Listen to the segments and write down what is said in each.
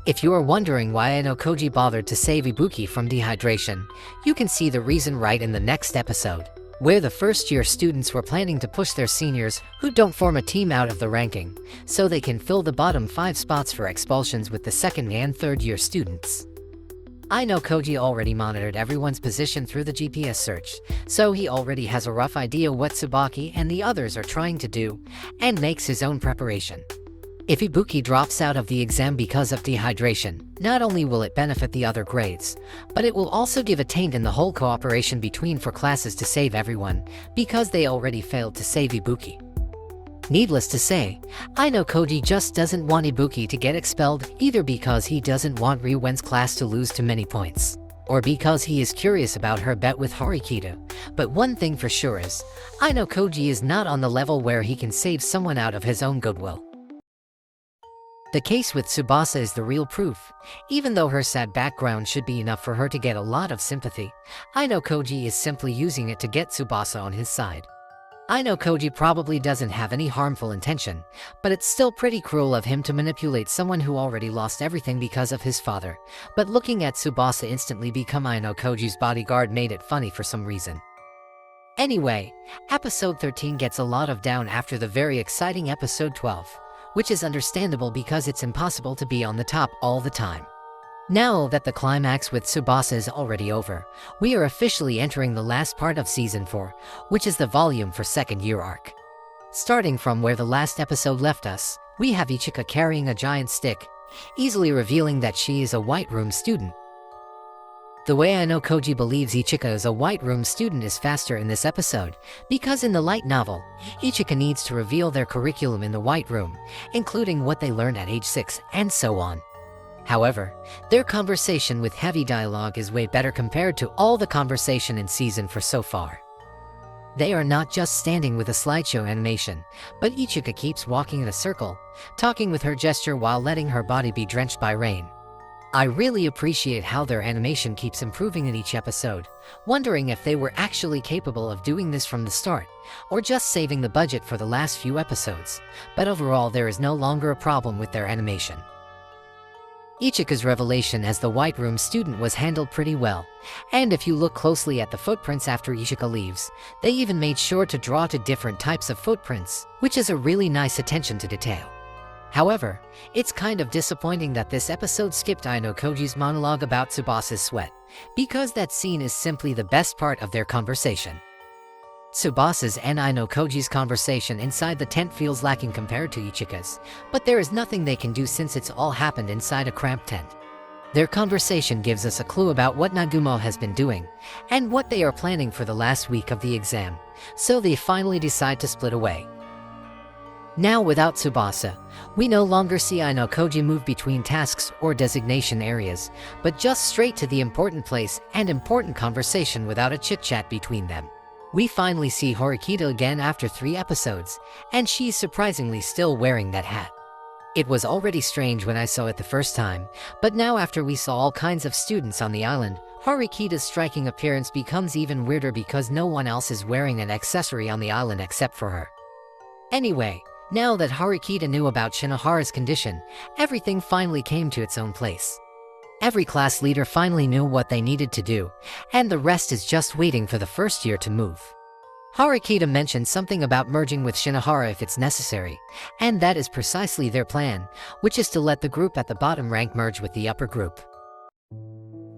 If you are wondering why Ayanokoji bothered to save Ibuki from dehydration, you can see the reason right in the next episode, where the first-year students were planning to push their seniors who don't form a team out of the ranking, so they can fill the bottom 5 spots for expulsions with the second and third-year students. Ayanokoji already monitored everyone's position through the GPS search, so he already has a rough idea what Tsubaki and the others are trying to do, and makes his own preparation. If Ibuki drops out of the exam because of dehydration, not only will it benefit the other grades, but it will also give a taint in the whole cooperation between 4 classes to save everyone, because they already failed to save Ibuki. Needless to say, Ayanokoji just doesn't want Ibuki to get expelled, either because he doesn't want Ryuen's class to lose too many points, or because he is curious about her bet with Horikita. But one thing for sure is, Ayanokoji is not on the level where he can save someone out of his own goodwill. The case with Tsubasa is the real proof. Even though her sad background should be enough for her to get a lot of sympathy, Ayanokoji is simply using it to get Tsubasa on his side. Ayanokoji probably doesn't have any harmful intention, but it's still pretty cruel of him to manipulate someone who already lost everything because of his father. But looking at Tsubasa instantly become Ayanokoji's bodyguard made it funny for some reason. Anyway, episode 13 gets a lot of down after the very exciting episode 12. Which is understandable because it's impossible to be on the top all the time. Now that the climax with Tsubasa is already over, we are officially entering the last part of Season 4, which is the volume for second year arc. Starting from where the last episode left us, we have Ichika carrying a giant stick, easily revealing that she is a White Room student. The way Ayanokoji believes Ichika is a White Room student is faster in this episode, because in the light novel, Ichika needs to reveal their curriculum in the White Room, including what they learned at age 6 and so on. However, their conversation with heavy dialogue is way better compared to all the conversation in Season 4 so far. They are not just standing with a slideshow animation, but Ichika keeps walking in a circle, talking with her gesture while letting her body be drenched by rain. I really appreciate how their animation keeps improving in each episode, wondering if they were actually capable of doing this from the start, or just saving the budget for the last few episodes, but overall there is no longer a problem with their animation. Ichika's revelation as the White Room student was handled pretty well, and if you look closely at the footprints after Ichika leaves, they even made sure to draw to different types of footprints, which is a really nice attention to detail. However, it's kind of disappointing that this episode skipped Ayanokoji's monologue about Tsubasa's sweat, because that scene is simply the best part of their conversation. Tsubasa's and Ayanokoji's conversation inside the tent feels lacking compared to Ichika's, but there is nothing they can do since it's all happened inside a cramped tent. Their conversation gives us a clue about what Nagumo has been doing, and what they are planning for the last week of the exam, so they finally decide to split away. Now without Tsubasa, we no longer see Ayanokoji move between tasks or designation areas, but just straight to the important place and important conversation without a chit-chat between them. We finally see Horikita again after 3 episodes, and she's surprisingly still wearing that hat. It was already strange when I saw it the first time, but now after we saw all kinds of students on the island, Horikita's striking appearance becomes even weirder because no one else is wearing an accessory on the island except for her. Anyway, now that Horikita knew about Shinohara's condition, everything finally came to its own place. Every class leader finally knew what they needed to do, and the rest is just waiting for the first year to move. Horikita mentioned something about merging with Shinohara if it's necessary, and that is precisely their plan, which is to let the group at the bottom rank merge with the upper group.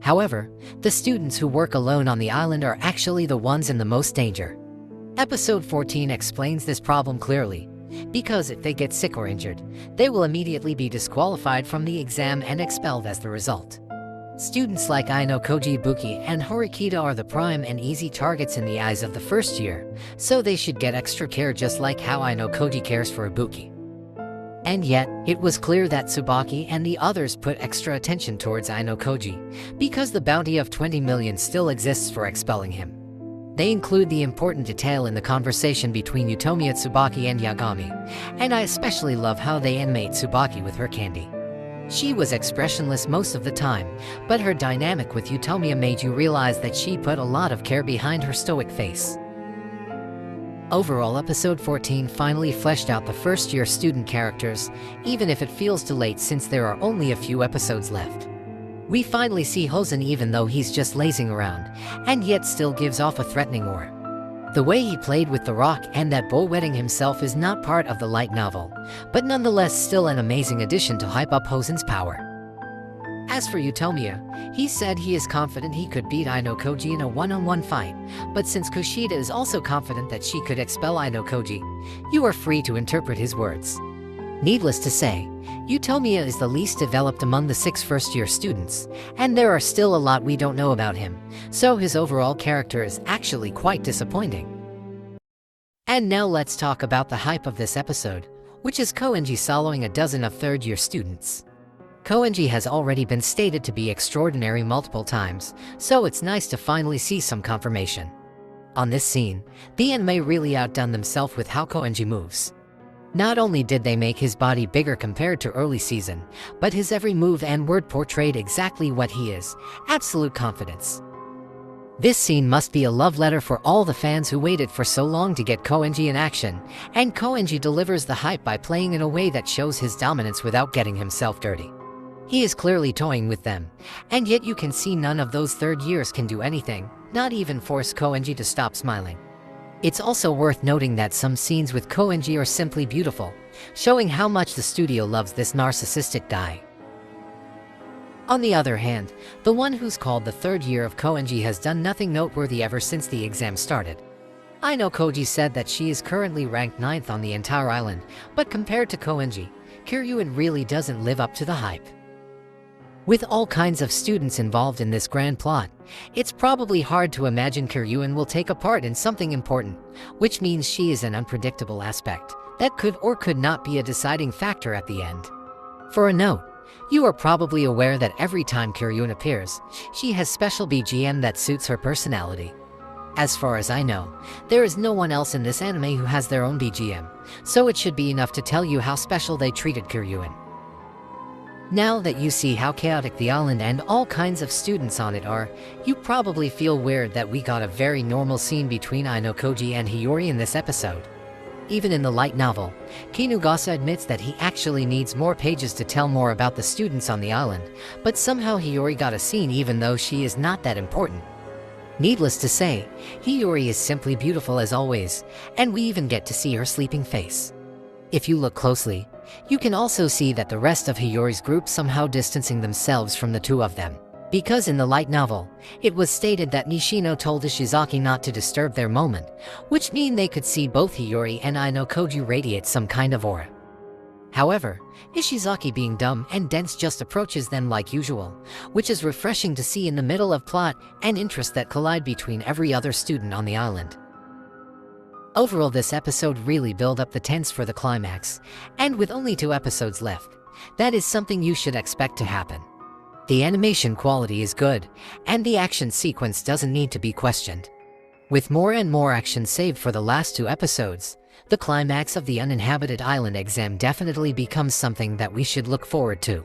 However, the students who work alone on the island are actually the ones in the most danger. Episode 14 explains this problem clearly, because if they get sick or injured, they will immediately be disqualified from the exam and expelled as the result. Students like Ayanokoji, Ibuki, and Horikita are the prime and easy targets in the eyes of the first year, so they should get extra care just like how Ayanokoji cares for Ibuki. And yet, it was clear that Tsubaki and the others put extra attention towards Ayanokoji, because the bounty of 20 million still exists for expelling him. They include the important detail in the conversation between Utomiya Tsubaki and Yagami, and I especially love how they animate Tsubaki with her candy. She was expressionless most of the time, but her dynamic with Utomiya made you realize that she put a lot of care behind her stoic face. Overall, episode 14 finally fleshed out the first-year student characters, even if it feels too late since there are only a few episodes left. We finally see Hosen even though he's just lazing around, and yet still gives off a threatening aura. The way he played with the rock and that bull wedding himself is not part of the light novel, but nonetheless still an amazing addition to hype up Hosen's power. As for Utomiya, he said he is confident he could beat Ayanokoji in a one-on-one fight, but since Kushida is also confident that she could expel Ayanokoji, you are free to interpret his words. Needless to say, Utomiya is the least developed among the 6 first-year students, and there are still a lot we don't know about him, so his overall character is actually quite disappointing. And now let's talk about the hype of this episode, which is Koenji soloing a dozen of third-year students. Koenji has already been stated to be extraordinary multiple times, so it's nice to finally see some confirmation. On this scene, the anime really outdone themselves with how Koenji moves. Not only did they make his body bigger compared to early season, but his every move and word portrayed exactly what he is, absolute confidence. This scene must be a love letter for all the fans who waited for so long to get Koenji in action, and Koenji delivers the hype by playing in a way that shows his dominance without getting himself dirty. He is clearly toying with them, and yet you can see none of those third years can do anything, not even force Koenji to stop smiling. It's also worth noting that some scenes with Koenji are simply beautiful, showing how much the studio loves this narcissistic guy. On the other hand, the one who's called the third year of Koenji has done nothing noteworthy ever since the exam started. Ayanokoji said that she is currently ranked 9th on the entire island, but compared to Koenji, Kiruan really doesn't live up to the hype. With all kinds of students involved in this grand plot, it's probably hard to imagine Kiruan will take a part in something important, which means she is an unpredictable aspect that could or could not be a deciding factor at the end. For a note, you are probably aware that every time Kiruan appears, she has special BGM that suits her personality. As far as I know, there is no one else in this anime who has their own BGM, so it should be enough to tell you how special they treated Kiruan. Now that you see how chaotic the island and all kinds of students on it are, you probably feel weird that we got a very normal scene between Ayanokoji and Hiyori in this episode. Even in the light novel, Kinugasa admits that he actually needs more pages to tell more about the students on the island, but somehow Hiyori got a scene even though she is not that important. Needless to say, Hiyori is simply beautiful as always, and we even get to see her sleeping face. If you look closely, you can also see that the rest of Hiyori's group somehow distancing themselves from the two of them. Because in the light novel, it was stated that Nishino told Ishizaki not to disturb their moment, which mean they could see both Hiyori and Ayanokoji radiate some kind of aura. However, Ishizaki being dumb and dense just approaches them like usual, which is refreshing to see in the middle of plot and interest that collide between every other student on the island. Overall, this episode really built up the tense for the climax, and with only 2 episodes left, that is something you should expect to happen. The animation quality is good, and the action sequence doesn't need to be questioned. With more and more action saved for the last 2 episodes, the climax of the uninhabited island exam definitely becomes something that we should look forward to.